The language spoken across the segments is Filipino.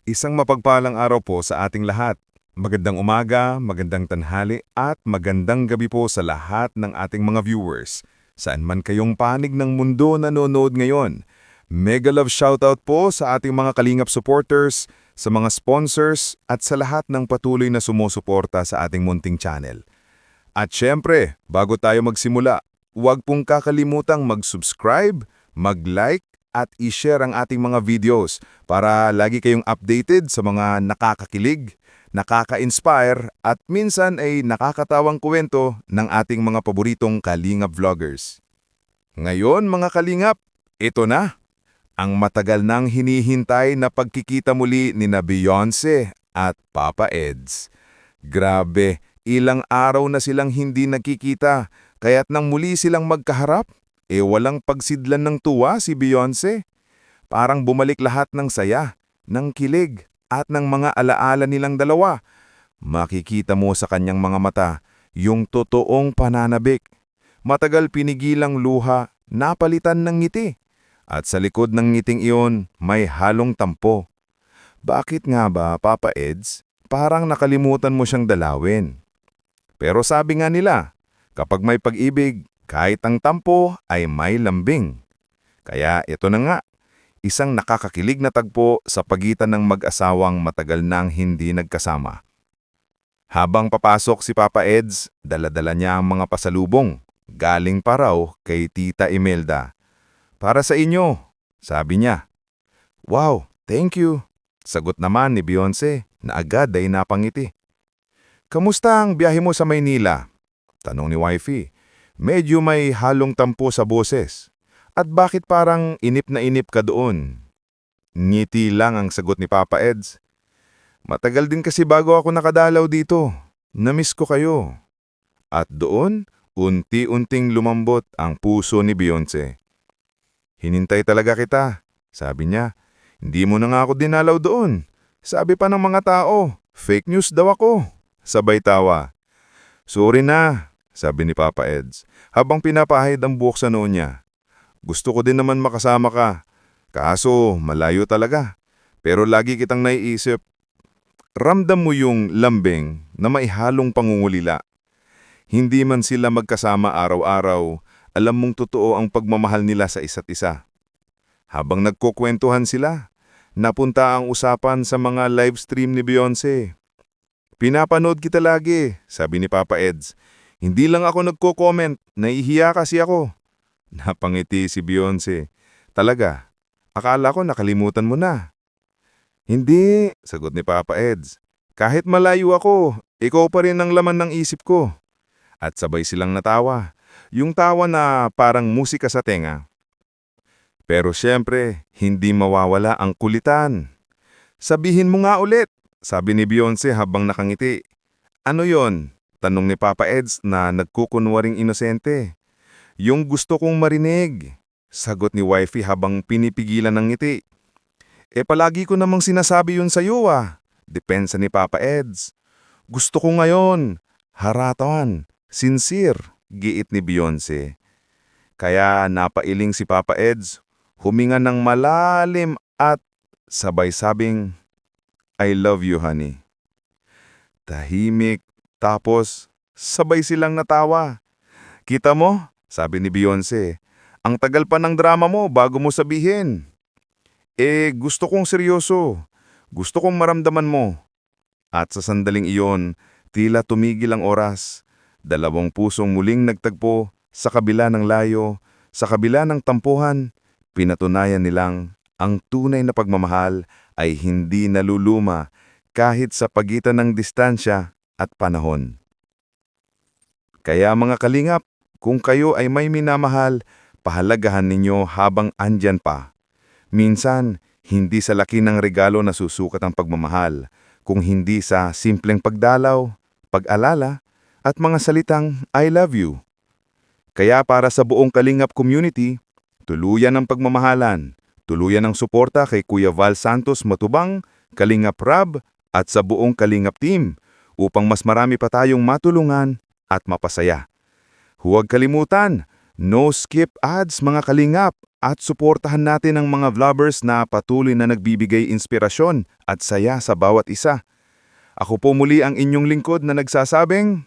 Isang mapagpalang araw po sa ating lahat. Magandang umaga, magandang tanghali at magandang gabi po sa lahat ng ating mga viewers. Saan man kayong panig ng mundo nanonood ngayon. Mega love shoutout po sa ating mga Kalingap supporters, sa mga sponsors at sa lahat ng patuloy na sumusuporta sa ating munting channel. At syempre, bago tayo magsimula, huwag pong kakalimutang mag-subscribe, mag-like, at i-share ang ating mga videos para lagi kayong updated sa mga nakakakilig, nakaka-inspire at minsan ay nakakatawang kwento ng ating mga paboritong Kalingap vloggers. Ngayon mga Kalingap, ito na! Ang matagal nang hinihintay na pagkikita muli ni na Beyonce at Papa Eds. Grabe, ilang araw na silang hindi nagkikita, kaya't nang muli silang magkaharap, walang pagsidlan ng tuwa si Beyonce. Parang bumalik lahat ng saya, ng kilig, at ng mga alaala nilang dalawa. Makikita mo sa kanyang mga mata yung totoong pananabik. Matagal pinigilang luha, napalitan ng ngiti. At sa likod ng ngiting iyon, may halong tampo. Bakit nga ba, Papa Eds? Parang nakalimutan mo siyang dalawin. Pero sabi nga nila, kapag may pag-ibig, kahit ang tampo ay may lambing. Kaya ito na nga, isang nakakakilig na tagpo sa pagitan ng mag-asawang matagal nang hindi nagkasama. Habang papasok si Papa Eds, dala-dala niya ang mga pasalubong, galing pa raw kay Tita Imelda. Para sa inyo, sabi niya. Wow, thank you. Sagot naman ni Beyonce na agad ay napangiti. Kamusta ang biyahe mo sa Maynila? Tanong ni Wifey. Medyo may halong tampo sa boses. At bakit parang inip na inip ka doon? Ngiti lang ang sagot ni Papa Eds. Matagal din kasi bago ako nakadalaw dito. Namiss ko kayo. At doon, unti-unting lumambot ang puso ni Beyonce. Hinintay talaga kita, sabi niya. Hindi mo na nga ako dinalaw doon. Sabi pa ng mga tao, fake news daw ako. Sabay tawa. Sorry na, sabi ni Papa Eds, habang pinapahid ang buhok sa noo niya. Gusto ko din naman makasama ka. Kaso, malayo talaga. Pero lagi kitang naiisip. Ramdam mo yung lambing na may halong pangungulila. Hindi man sila magkasama araw-araw, alam mong totoo ang pagmamahal nila sa isa't isa. Habang nagkukwentuhan sila, napunta ang usapan sa mga live stream ni Beyonce. Pinapanood kita lagi, sabi ni Papa Eds. Hindi lang ako nagko-comment, nahihiya kasi ako. Napangiti si Beyonce. Talaga, akala ko nakalimutan mo na. Hindi, sagot ni Papa Eds. Kahit malayo ako, ikaw pa rin ang laman ng isip ko. At sabay silang natawa. Yung tawa na parang musika sa tenga. Pero syempre, hindi mawawala ang kulitan. Sabihin mo nga ulit, sabi ni Beyonce habang nakangiti. Ano yon? Tanong ni Papa Eds na nagkukunwaring inosente. Yung gusto kong marinig, sagot ni Wifey habang pinipigilan ng ngiti. Palagi ko namang sinasabi yun sa'yo Depensa ni Papa Eds. Gusto ko ngayon, harapan, sincere, giit ni Beyonce. Kaya napailing si Papa Eds, huminga ng malalim at sabay sabing, I love you, honey. Tahimik, tapos sabay silang natawa. Kita mo, sabi ni Beyonce, ang tagal pa ng drama mo bago mo sabihin. Gusto kong seryoso. Gusto kong maramdaman mo. At sa sandaling iyon, tila tumigil ang oras. Dalawang pusong muling nagtagpo sa kabila ng layo, sa kabila ng tampuhan, pinatunayan nilang ang tunay na pagmamahal ay hindi naluluma kahit sa pagitan ng distansya at panahon. Kaya mga Kalingap, kung kayo ay may minamahal, pahalagahan ninyo habang andyan pa. Minsan, hindi sa laki ng regalo na susukat ang pagmamahal, kung hindi sa simpleng pagdalaw, pag-alala, at mga salitang I love you. Kaya para sa buong Kalingap community, tuluyan ang pagmamahalan, tuluyan ang suporta kay Kuya Val Santos Matubang, Kalingap Rab, at sa buong Kalingap team upang mas marami pa tayong matulungan at mapasaya. Huwag kalimutan, No skip ads mga kalingap at suportahan natin ang mga vloggers na patuloy na nagbibigay inspirasyon at saya sa bawat isa. Ako po muli ang inyong lingkod na nagsasabing,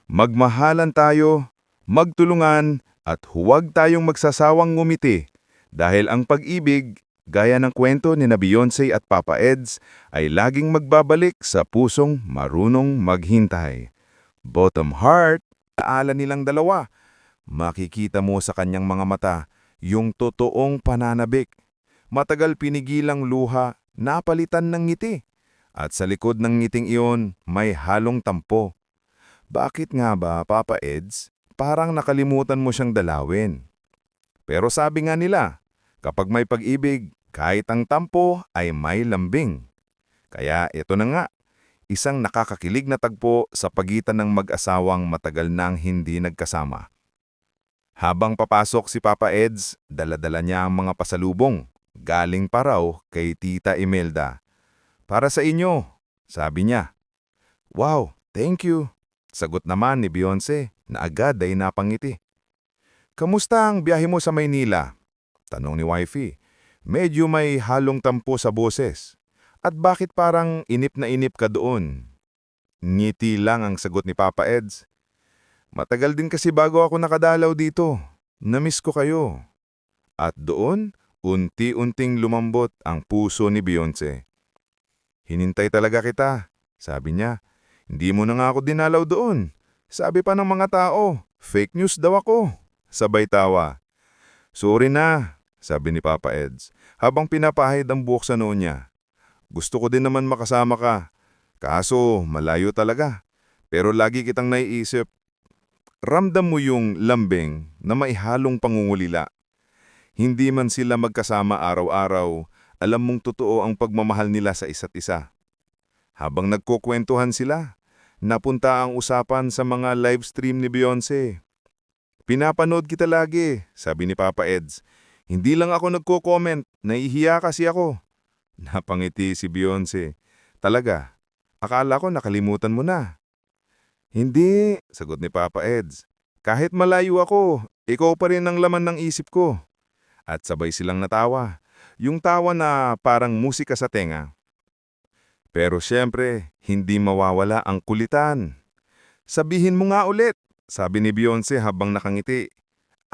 magmahalan tayo, magtulungan, at huwag tayong magsasawang ngumiti dahil ang pag-ibig, gaya ng kwento ni na Beyonce at Papa Eds, ay laging magbabalik sa pusong marunong maghintay. Bottom heart, alaala nilang dalawa. Makikita mo sa kanyang mga mata yung totoong pananabik. Matagal pinigilang luha, napalitan ng ngiti. At sa likod ng ngiting iyon, may halong tampo. Bakit nga ba, Papa Eds? Parang nakalimutan mo siyang dalawin. Pero sabi nga nila, kapag may pag-ibig, kahit ang tampo ay may lambing. Kaya ito na nga, isang nakakakilig na tagpo sa pagitan ng mag-asawang matagal nang hindi nagkasama. Habang papasok si Papa Eds, dala-dala niya ang mga pasalubong. Galing pa raw kay Tita Imelda. Para sa inyo, sabi niya. Wow, thank you. Sagot naman ni Beyonce na agad ay napangiti. Kamusta ang biyahe mo sa Maynila? Tanong ni Wifey. Medyo may halong tampo sa boses. At bakit parang inip na inip ka doon? Ngiti lang ang sagot ni Papa Eds. Matagal din kasi bago ako nakadalaw dito. Namiss ko kayo. At doon, unti-unting lumambot ang puso ni Beyonce. Hinintay talaga kita, sabi niya. Hindi mo na nga ako dinalaw doon. Sabi pa ng mga tao, fake news daw ako. Sabay tawa. Sorry na, sabi ni Papa Eds, habang pinapahid ang buhok sa noo niya. Gusto ko din naman makasama ka. Kaso, malayo talaga. Pero lagi kitang naiisip. Ramdam mo yung lambing na maihalong pangungulila. Hindi man sila magkasama araw-araw, alam mong totoo ang pagmamahal nila sa isa't isa. Habang nagkukwentuhan sila, napunta ang usapan sa mga live stream ni Beyonce. Pinapanood kita lagi, sabi ni Papa Eds. Hindi lang ako nagko-comment, nahihiya kasi ako. Napangiti si Beyonce. Talaga, akala ko nakalimutan mo na. Hindi, sagot ni Papa Eds. Kahit malayo ako, ikaw pa rin ang laman ng isip ko. At sabay silang natawa. Yung tawa na parang musika sa tenga. Pero siyempre, hindi mawawala ang kulitan. Sabihin mo nga ulit, sabi ni Beyonce habang nakangiti.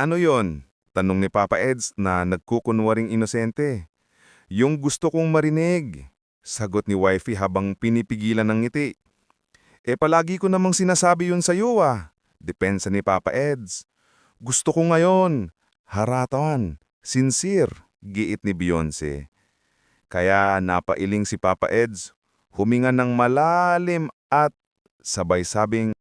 Ano yon? Tanong ni Papa Eds na nagkukunwaring inosente. Yung gusto kong marinig, sagot ni Wifey habang pinipigilan ng ngiti. Palagi ko namang sinasabi yun sa'yo ah. Depensa ni Papa Eds. Gusto ko ngayon. Harapan. Sincere. Giit ni Beyonce. Kaya napailing si Papa Eds. Huminga ng malalim at sabay sabing